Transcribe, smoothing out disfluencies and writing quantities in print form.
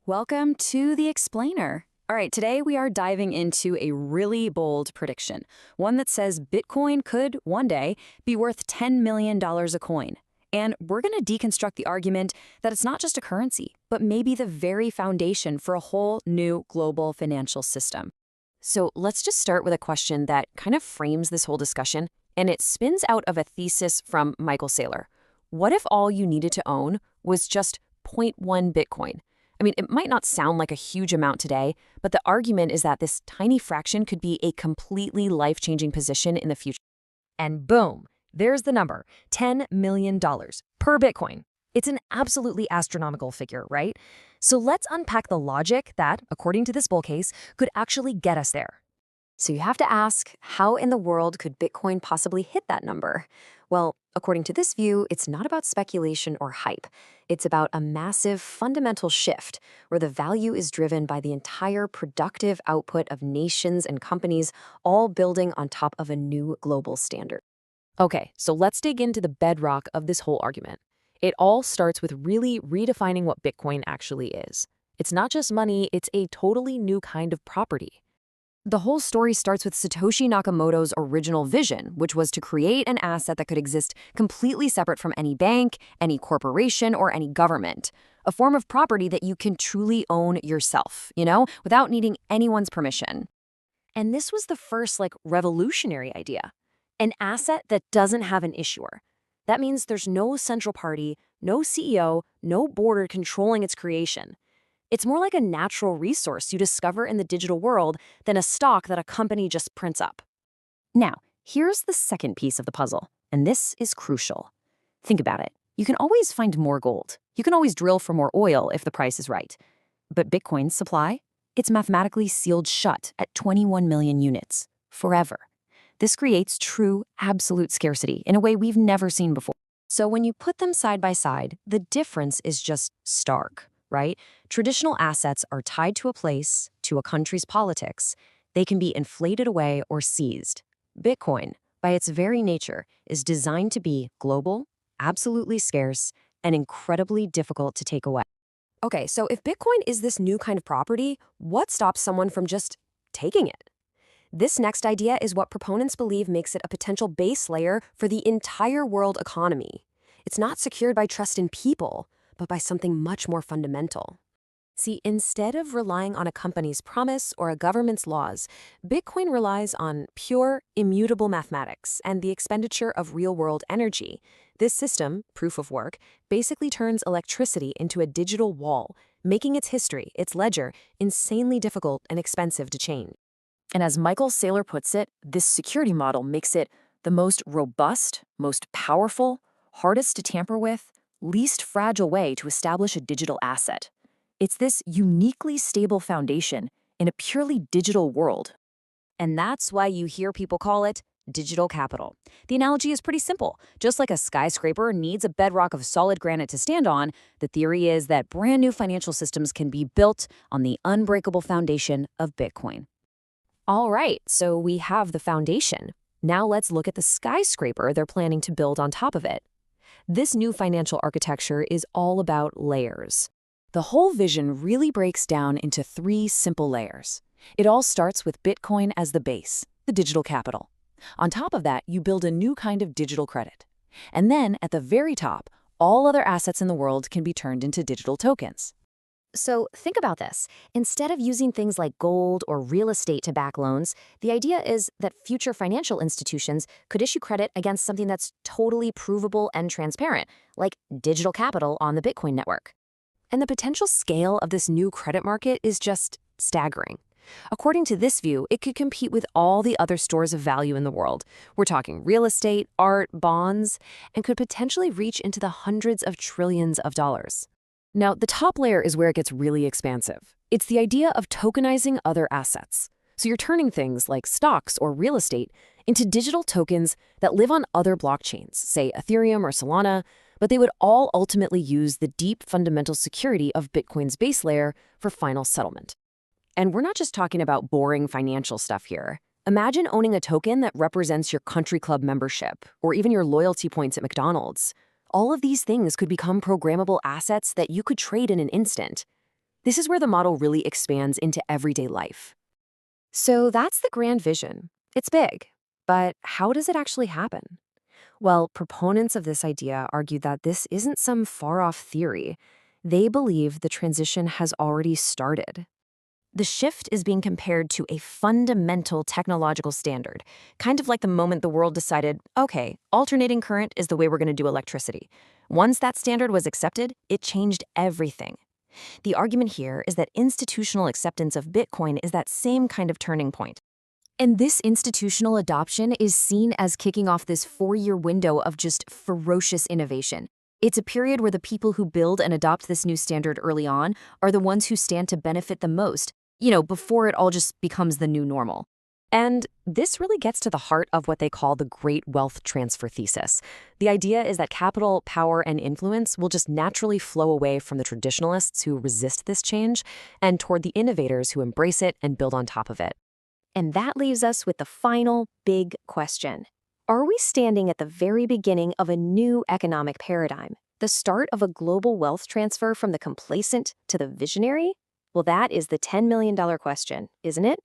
Welcome to The Explainer. All right, today we are diving into a really bold prediction, one that says Bitcoin could, one day, be worth $10 million a coin. And we're going to deconstruct the argument that it's not just a currency, but maybe the very foundation for a whole new global financial system. So let's just start with a question that kind of frames this whole discussion, and it spins out of a thesis from Michael Saylor. What if all you needed to own was just zero point 0.1 Bitcoin? I mean, it might not sound like a huge amount today, but the argument is that this tiny fraction could be a completely life-changing position in the future. And boom, there's the number, $10 million per Bitcoin. It's an absolutely astronomical figure, right? So let's unpack the logic that, according to this bull case, could actually get us there. So you have to ask, how in the world could Bitcoin possibly hit that number? Well, according to this view, it's not about speculation or hype. It's about a massive fundamental shift where the value is driven by the entire productive output of nations and companies, all building on top of a new global standard. Okay, so let's dig into the bedrock of this whole argument. It all starts with really redefining what Bitcoin actually is. It's not just money, it's a totally new kind of property. The whole story starts with Satoshi Nakamoto's original vision, which was to create an asset that could exist completely separate from any bank, any corporation, or any government. A form of property that you can truly own yourself, without needing anyone's permission. And this was the first, revolutionary idea. An asset that doesn't have an issuer. That means there's no central party, no CEO, no board controlling its creation. It's more like a natural resource you discover in the digital world than a stock that a company just prints up. Now, here's the second piece of the puzzle, and this is crucial. Think about it. You can always find more gold. You can always drill for more oil if the price is right. But Bitcoin's supply? It's mathematically sealed shut at 21 million units, forever. This creates true, absolute scarcity in a way we've never seen before. So when you put them side by side, the difference is just stark. Right? Traditional assets are tied to a place, to a country's politics. They can be inflated away or seized. Bitcoin, by its very nature, is designed to be global, absolutely scarce, and incredibly difficult to take away. Okay, so if Bitcoin is this new kind of property, what stops someone from just taking it? This next idea is what proponents believe makes it a potential base layer for the entire world economy. It's not secured by trust in people, but by something much more fundamental. See, instead of relying on a company's promise or a government's laws, Bitcoin relies on pure, immutable mathematics and the expenditure of real-world energy. This system, proof of work, basically turns electricity into a digital wall, making its history, its ledger, insanely difficult and expensive to change. And as Michael Saylor puts it, this security model makes it the most robust, most powerful, hardest to tamper with, least fragile way to establish a digital asset. It's this uniquely stable foundation in a purely digital world. And that's why you hear people call it digital capital. The analogy is pretty simple. Just like a skyscraper needs a bedrock of solid granite to stand on, the theory is that brand new financial systems can be built on the unbreakable foundation of Bitcoin. All right, so we have the foundation. Now let's look at the skyscraper they're planning to build on top of it. This new financial architecture is all about layers. The whole vision really breaks down into 3 simple layers. It all starts with Bitcoin as the base, the digital capital. On top of that, you build a new kind of digital credit. And then, at the very top, all other assets in the world can be turned into digital tokens. So think about this. Instead of using things like gold or real estate to back loans, the idea is that future financial institutions could issue credit against something that's totally provable and transparent, like digital capital on the Bitcoin network. And the potential scale of this new credit market is just staggering. According to this view, it could compete with all the other stores of value in the world. We're talking real estate, art, bonds, and could potentially reach into the hundreds of trillions of dollars. Now, the top layer is where it gets really expansive. It's the idea of tokenizing other assets. So you're turning things like stocks or real estate into digital tokens that live on other blockchains, say Ethereum or Solana, but they would all ultimately use the deep fundamental security of Bitcoin's base layer for final settlement. And we're not just talking about boring financial stuff here. Imagine owning a token that represents your country club membership or even your loyalty points at McDonald's. All of these things could become programmable assets that you could trade in an instant. This is where the model really expands into everyday life. So that's the grand vision. It's big, but how does it actually happen? Well, proponents of this idea argue that this isn't some far-off theory. They believe the transition has already started. The shift is being compared to a fundamental technological standard, kind of like the moment the world decided, okay, alternating current is the way we're going to do electricity. Once that standard was accepted, it changed everything. The argument here is that institutional acceptance of Bitcoin is that same kind of turning point. And this institutional adoption is seen as kicking off this 4-year window of just ferocious innovation. It's a period where the people who build and adopt this new standard early on are the ones who stand to benefit the most, before it all just becomes the new normal. And this really gets to the heart of what they call the great wealth transfer thesis. The idea is that capital, power, and influence will just naturally flow away from the traditionalists who resist this change and toward the innovators who embrace it and build on top of it. And that leaves us with the final big question. Are we standing at the very beginning of a new economic paradigm? The start of a global wealth transfer from the complacent to the visionary? Well, that is the $10 million question, isn't it?